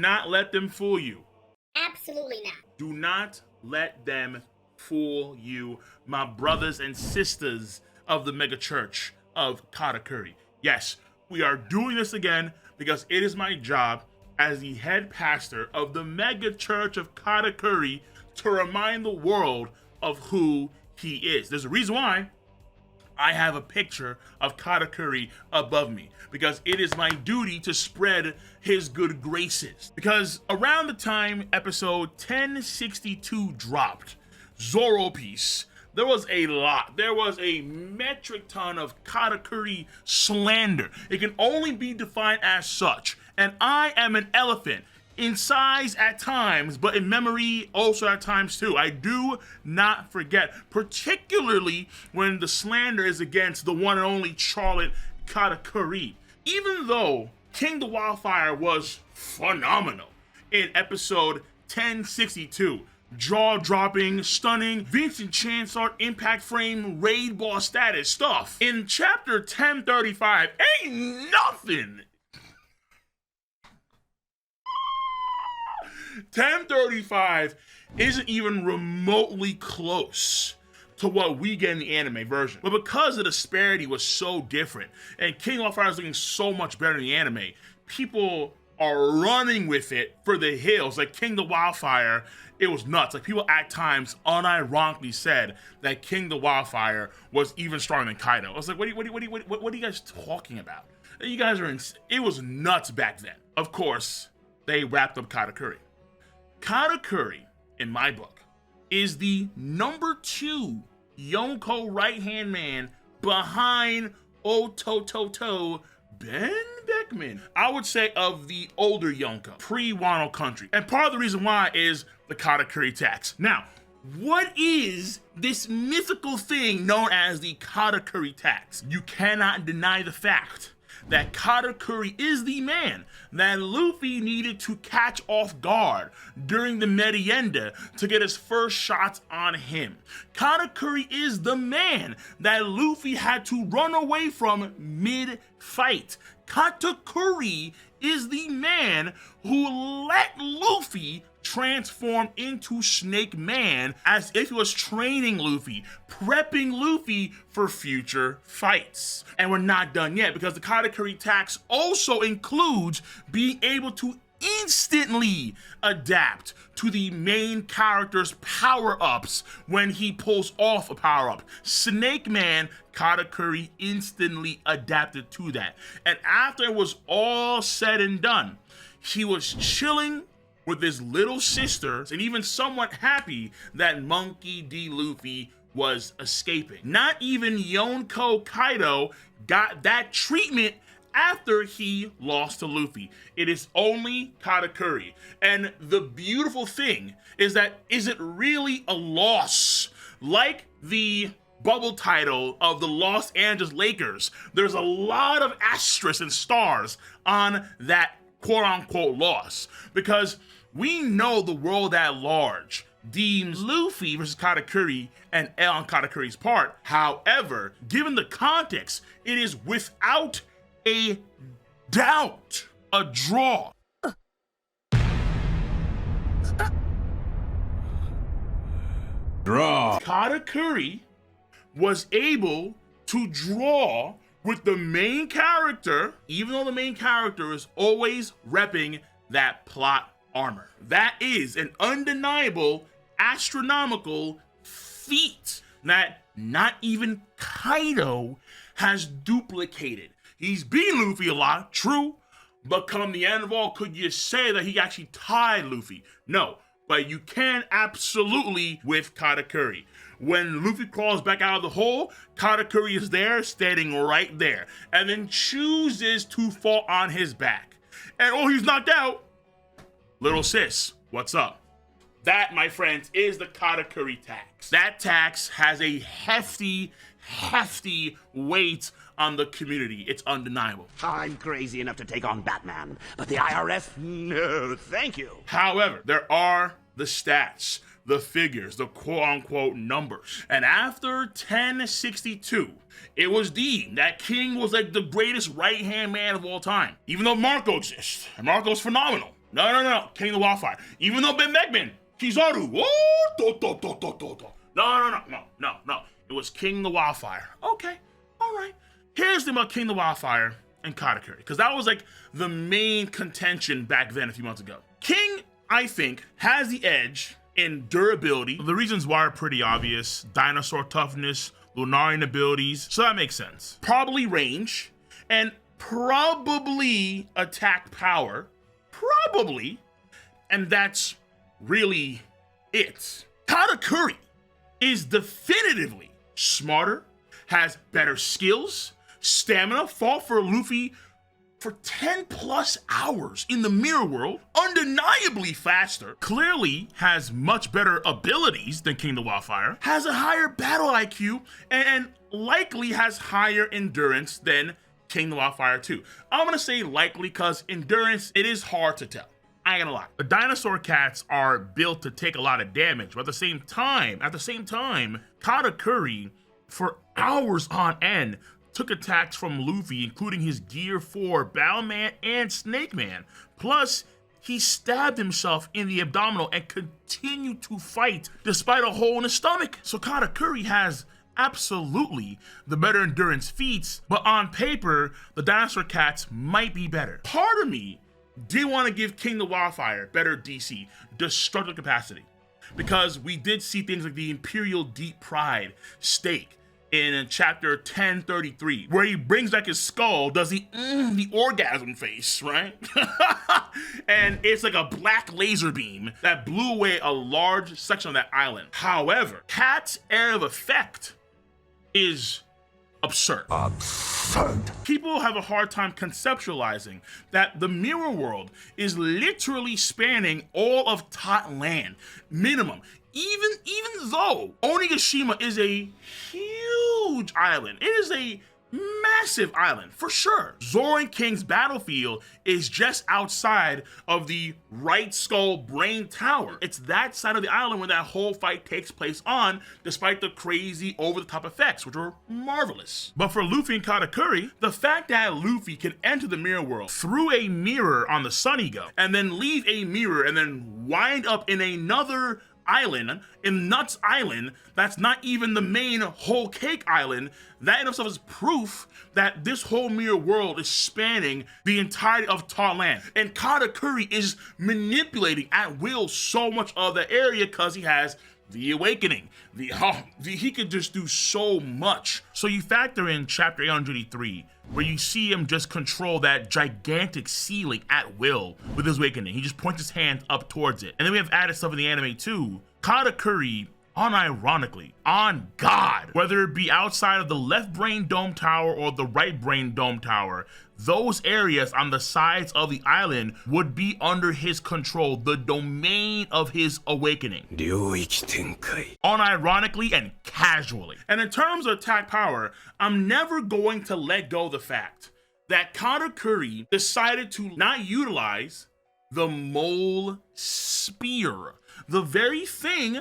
not let them fool you. Absolutely not. Do not let them fool you, my brothers and sisters of the Megachurch of Katakuri. Yes, we are doing this again because it is my job as the head pastor of the Megachurch of Katakuri to remind the world of who he is. There's a reason why I have a picture of Katakuri above me, because it is my duty to spread his good graces. Because around the time episode 1062 dropped, Zoro Piece, there was a lot. There was a metric ton of Katakuri slander. It can only be defined as such. And I am an elephant in size at times, but in memory also at times too. I do not forget, particularly when the slander is against the one and only Charlotte Katakuri. Even though King the Wildfire was phenomenal in episode 1062, jaw-dropping, stunning, Vincent Chansart impact frame raid boss status stuff, in chapter 1035 ain't nothing. 1035 isn't even remotely close to what we get in the anime version. But because the disparity was so different, and King of Fire is looking so much better in the anime, people are running with it for the hills. Like King the Wildfire, it was nuts. Like people at times unironically said that King the Wildfire was even stronger than Kaido. I was like, what are you guys talking about? You guys are it was nuts back then. Of course, they wrapped up Katakuri. Katakuri, in my book, is the number 2 Yonko right-hand man behind Otototo Ben Beckman. I would say of the older Yonko, pre-Wano Country. And part of the reason why is the Katakuri Tax. Now, what is this mythical thing known as the Katakuri Tax? You cannot deny the fact that Katakuri is the man that Luffy needed to catch off guard during the merienda to get his first shots on him. Katakuri is the man that Luffy had to run away from mid-fight. Katakuri is the man who let Luffy transform into Snake Man as if he was training Luffy, prepping Luffy for future fights. And we're not done yet, because the Katakuri Tax also includes being able to instantly adapt to the main character's power-ups when he pulls off a power-up. Snake Man, Katakuri instantly adapted to that. And after it was all said and done, he was chilling with his little sister and even somewhat happy that Monkey D. Luffy was escaping. Not even Yonko Kaido got that treatment after he lost to Luffy. It is only Katakuri. And the beautiful thing is that, is it really a loss? Like the bubble title of the Los Angeles Lakers, there's a lot of asterisks and stars on that quote-unquote loss, because we know the world at large deems Luffy versus Katakuri an L on Katakuri's part. However, given the context, it is without a doubt a draw. Draw. Katakuri was able to draw with the main character, even though the main character is always repping that plot armor. That is an undeniable, astronomical feat that not even Kaido has duplicated. He's beaten Luffy a lot, true, but come the end of all, could you say that he actually tied Luffy? No, but you can absolutely with Katakuri. When Luffy crawls back out of the hole, Katakuri is there, standing right there, and then chooses to fall on his back. And oh, he's knocked out. Little sis, what's up? That, my friends, is the Katakuri Tax. That tax has a hefty weight on the community. It's undeniable. I'm crazy enough to take on Batman, but the IRS, no, thank you. However, there are the stats, the figures, the quote-unquote numbers. And after 1062, it was deemed that King was like the greatest right-hand man of all time. Even though Marco exists, and Marco's phenomenal. No. King of the Wildfire. Even though Ben Megman, Kizaru, no. It was King of the Wildfire. Okay, all right. Here's the thing about King of the Wildfire and Katakuri, because that was like the main contention back then a few months ago. King, I think, has the edge in durability. The reasons why are pretty obvious. Dinosaur toughness, Lunarian abilities, so that makes sense. Probably range, and probably attack power. Probably. And that's really it. Katakuri is definitively smarter, has better skills, stamina, fought for Luffy for 10 plus hours in the mirror world, undeniably faster, clearly has much better abilities than King of the Wildfire, has a higher battle IQ, and likely has higher endurance than King of the Wildfire too. I'm gonna say likely because endurance, it is hard to tell. I ain't gonna lie. The dinosaur cats are built to take a lot of damage, but at the same time, Katakuri, for hours on end, took attacks from Luffy, including his Gear 4, Bowman, and Snake Man. Plus, he stabbed himself in the abdominal and continued to fight despite a hole in his stomach. So Katakuri has absolutely the better endurance feats, but on paper, the dinosaur cats might be better. Part of me did want to give King of the Wildfire better DC, destructive capacity, because we did see things like the Imperial Deep Pride stake in chapter 1033, where he brings back his skull, does the orgasm face, right? And it's like a black laser beam that blew away a large section of that island. However, Cat's area of effect is absurd. People have a hard time conceptualizing that the mirror world is literally spanning all of Tot Land, minimum. Even though Onigashima is a huge island, it is a massive island for sure. Zoran King's battlefield is just outside of the Right Skull Brain Tower. It's that side of the island where that whole fight takes place on, despite the crazy over-the-top effects, which are marvelous. But for Luffy and Katakuri, the fact that Luffy can enter the mirror world through a mirror on the Sun Ego, and then leave a mirror and then wind up in another island, in Nuts Island, that's not even the main whole cake island, that in itself is proof that this whole mirror world is spanning the entirety of Tot Land. And Katakuri is manipulating at will so much of the area because he has the awakening. He could just do so much. So you factor in chapter 883, where you see him just control that gigantic ceiling at will with his awakening. He just points his hand up towards it. And then we have added stuff in the anime too. Katakuri, unironically, on God, whether it be outside of the left brain dome tower or the right brain dome tower, those areas on the sides of the island would be under his control, the domain of his awakening. Unironically and casually. And in terms of attack power, I'm never going to let go of the fact that Katakuri decided to not utilize the mole spear, the very thing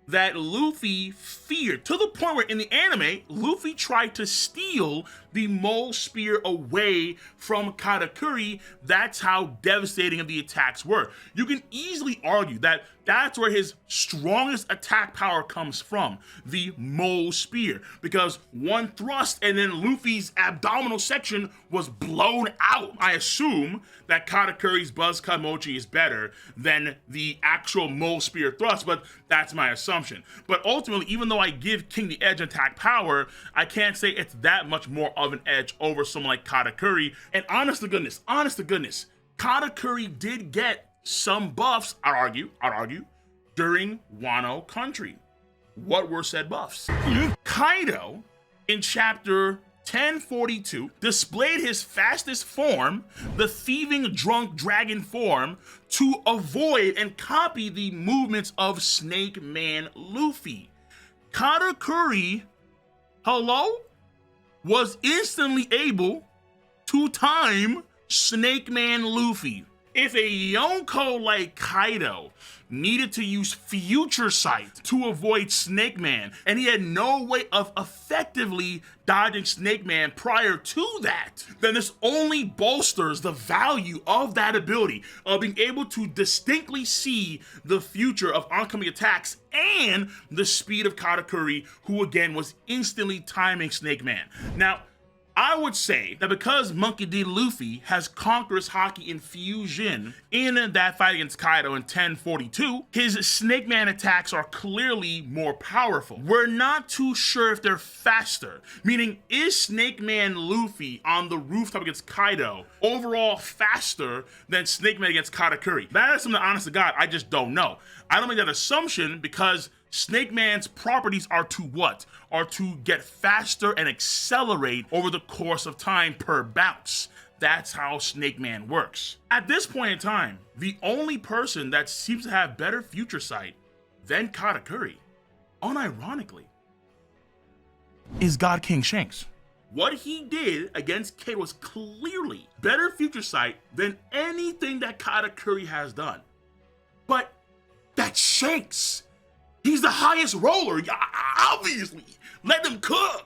that Luffy feared, to the point where in the anime, Luffy tried to steal the mole spear away from Katakuri. That's how devastating the attacks were. You can easily argue that that's where his strongest attack power comes from, the mole spear, because one thrust and then Luffy's abdominal section was blown out. I assume that Katakuri's Buzz Cut Mochi is better than the actual mole spear thrust, but that's my assumption. But ultimately, even though I give King the edge in attack power, I can't say it's that much more of an edge over someone like Katakuri. And honest to goodness, Katakuri did get some buffs, I'd argue, during Wano Country. What were said buffs? Kaido, in chapter 1042, displayed his fastest form, the thieving drunk dragon form, to avoid and copy the movements of Snake Man Luffy. Katakuri, was instantly able to time Snake Man Luffy. If a Yonko like Kaido needed to use Future Sight to avoid Snake Man, and he had no way of effectively dodging Snake Man prior to that, then this only bolsters the value of that ability of being able to distinctly see the future of oncoming attacks and the speed of Katakuri, who again was instantly timing Snake Man. Now, I would say that because Monkey D. Luffy has conqueror's haki infusion in that fight against Kaido in 1042, his Snake Man attacks are clearly more powerful. We're not too sure if they're faster, meaning is Snake Man Luffy on the rooftop against Kaido overall faster than Snake Man against Katakuri? That is something, honest to God, I just don't know. I don't make that assumption because Snake Man's properties are to what? Are to get faster and accelerate over the course of time per bounce. That's how Snake Man works. At this point in time, the only person that seems to have better future sight than Katakuri, unironically, is God King Shanks. What he did against Kaido was clearly better future sight than anything that Katakuri has done. But that's Shanks. He's the highest roller, obviously. Let him cook.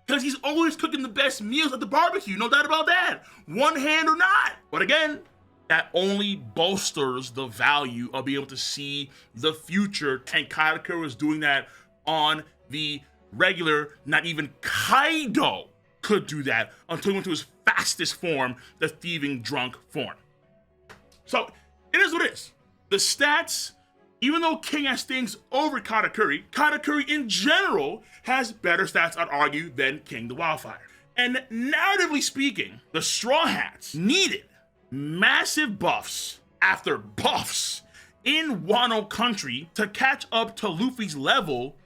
Because he's always cooking the best meals at the barbecue, no doubt about that. One hand or not. But again, that only bolsters the value of being able to see the future. And Katakuri was doing that on the regular, not even Kaido could do that until he went to his fastest form, the thieving drunk form. So it is what it is. The stats, even though King has things over Katakuri, Katakuri in general has better stats, I'd argue, than King the Wildfire. And narratively speaking, the Straw Hats needed massive buffs after buffs in Wano country to catch up to Luffy's level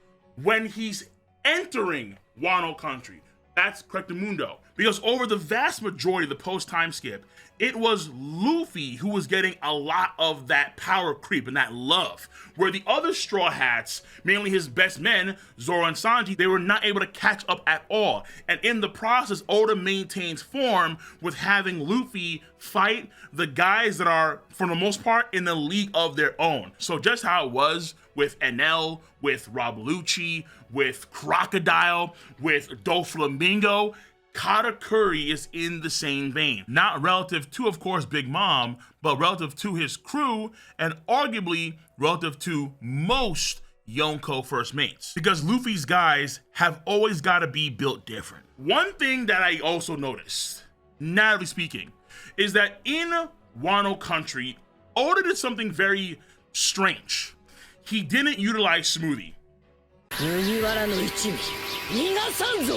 when he's entering Wano country. That's Correctamundo. Because over the vast majority of the post-time skip, it was Luffy who was getting a lot of that power creep and that love, where the other Straw Hats, mainly his best men, Zoro and Sanji, they were not able to catch up at all. And in the process, Oda maintains form with having Luffy fight the guys that are, for the most part, in the league of their own. So just how it was with Enel, with Rob Lucci, with Crocodile, with Doflamingo, Katakuri is in the same vein. Not relative to, of course, Big Mom, but relative to his crew, and arguably relative to most Yonko first mates. Because Luffy's guys have always got to be built different. One thing that I also noticed, narratively speaking, is that in Wano country, Oda did something very strange. He didn't utilize Smoothie.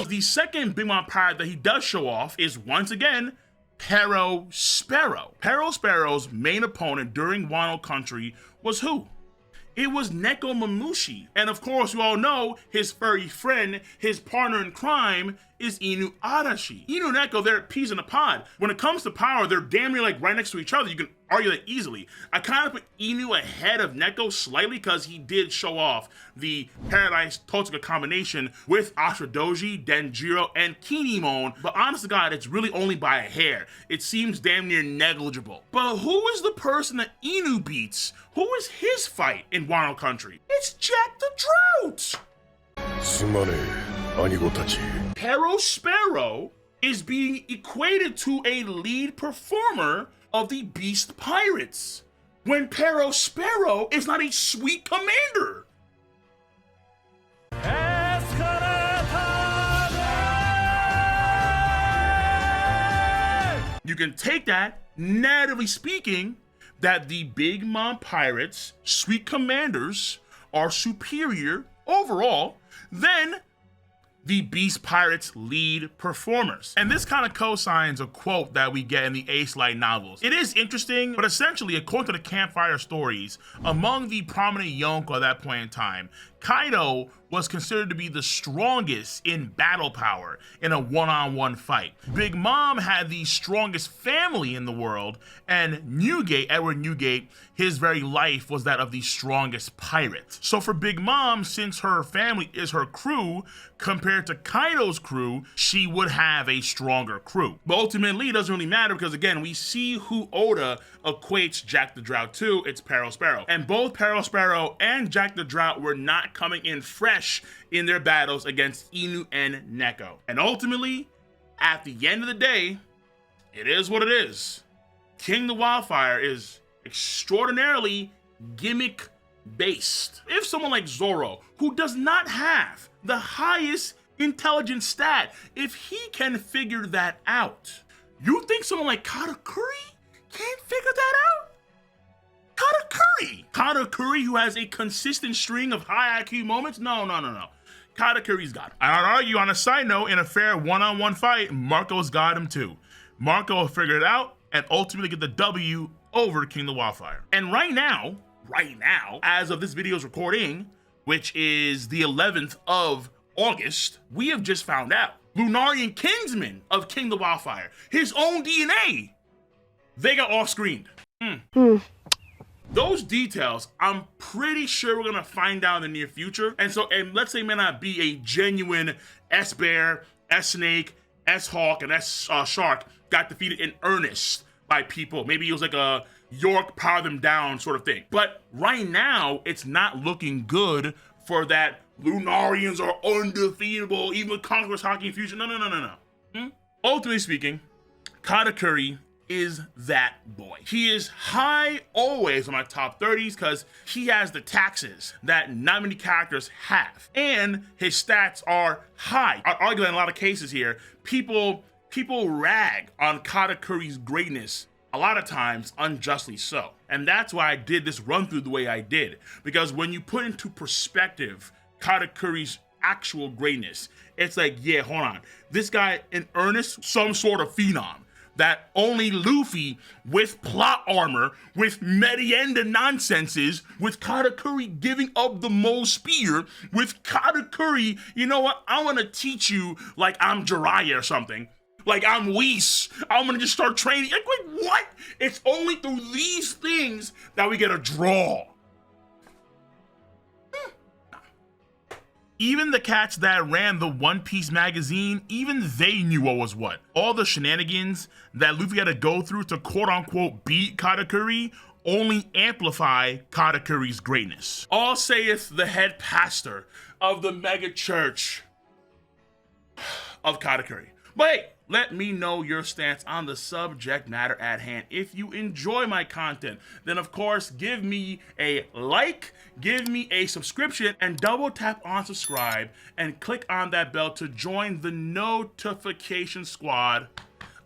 The second Big Mom pirate that he does show off is once again Pero Sparrow. Pero Sparrow's main opponent during Wano country was who? It was Neko Mamushi. And of course, we all know his furry friend, his partner in crime, is Inu Arashi. Inu and Neko, they're peas in a pod. When it comes to power, they're damn near like right next to each other. You can argue that easily. I kind of put Inu ahead of Neko slightly because he did show off the Paradise Totsuka combination with Ashura Doji, Denjiro, and Kinemon. But honest to God, it's really only by a hair. It seems damn near negligible. But who is the person that Inu beats? Who is his fight in Wano country? It's Jack the Drought! Pero Sparrow is being equated to a lead performer of the Beast Pirates, when Pero Sparrow is not a sweet commander. You can take that, narratively speaking, that the Big Mom Pirates, sweet commanders, are superior overall than the Beast Pirates lead performers. And this kind of cosigns a quote that we get in the Ace Light novels. It is interesting, but essentially, according to the Campfire stories, among the prominent Yonko at that point in time, Kaido was considered to be the strongest in battle power in a one-on-one fight. Big Mom had the strongest family in the world, and Newgate, Edward Newgate, his very life was that of the strongest pirate. So for Big Mom, since her family is her crew, compared to Kaido's crew, she would have a stronger crew. But ultimately, it doesn't really matter because, again, we see who Oda equates Jack the Drought to. It's Peril Sparrow. And both Peril Sparrow and Jack the Drought were not coming in fresh in their battles against Inu and Neko. And ultimately, at the end of the day, it is what it is. King the Wildfire is extraordinarily gimmick based. If someone like Zoro, who does not have the highest intelligence stat, if he can figure that out, you think someone like Katakuri can't figure that out? Katakuri, who has a consistent string of high IQ moments? No. Katakuri's got him. I'd argue, on a side note, in a fair one-on-one fight, Marco's got him too. Marco will figure it out and ultimately get the W over King the Wildfire. And right now, as of this video's recording, which is the 11th of August, we have just found out Lunarian kinsman of King the Wildfire, his own DNA, they got off-screened. Those details, I'm pretty sure we're gonna find out in the near future. And let's say it may not be a genuine S-Bear, S-Snake, S-Hawk, and S-Shark got defeated in earnest by people. Maybe it was like a York power them down sort of thing. But right now, it's not looking good for that Lunarians are undefeatable, even with Conqueror's Hockey and Fusion. No. Ultimately speaking, Katakuri is that boy. He is high always on my top 30s because he has the taxes that not many characters have. And his stats are high. I argue that in a lot of cases here, people rag on Katakuri's greatness, a lot of times unjustly so. And that's why I did this run through the way I did. Because when you put into perspective Katakuri's actual greatness, it's like, yeah, hold on. This guy in earnest, some sort of phenom that only Luffy with plot armor, with Merienda nonsenses, with Katakuri giving up the Mo spear, with Katakuri, you know what, I want to teach you like I'm Jiraiya or something. Like I'm Whis. I'm gonna just start training. Like what? It's only through these things that we get a draw. Even the cats that ran the One Piece magazine, even they knew what was what. All the shenanigans that Luffy had to go through to quote-unquote beat Katakuri only amplify Katakuri's greatness. All saith the head pastor of the Megachurch of Katakuri. But hey, let me know your stance on the subject matter at hand. If you enjoy my content, then of course, give me a like, give me a subscription, and double tap on subscribe and click on that bell to join the notification squad.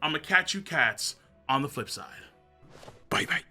I'm gonna catch you cats on the flip side. Bye.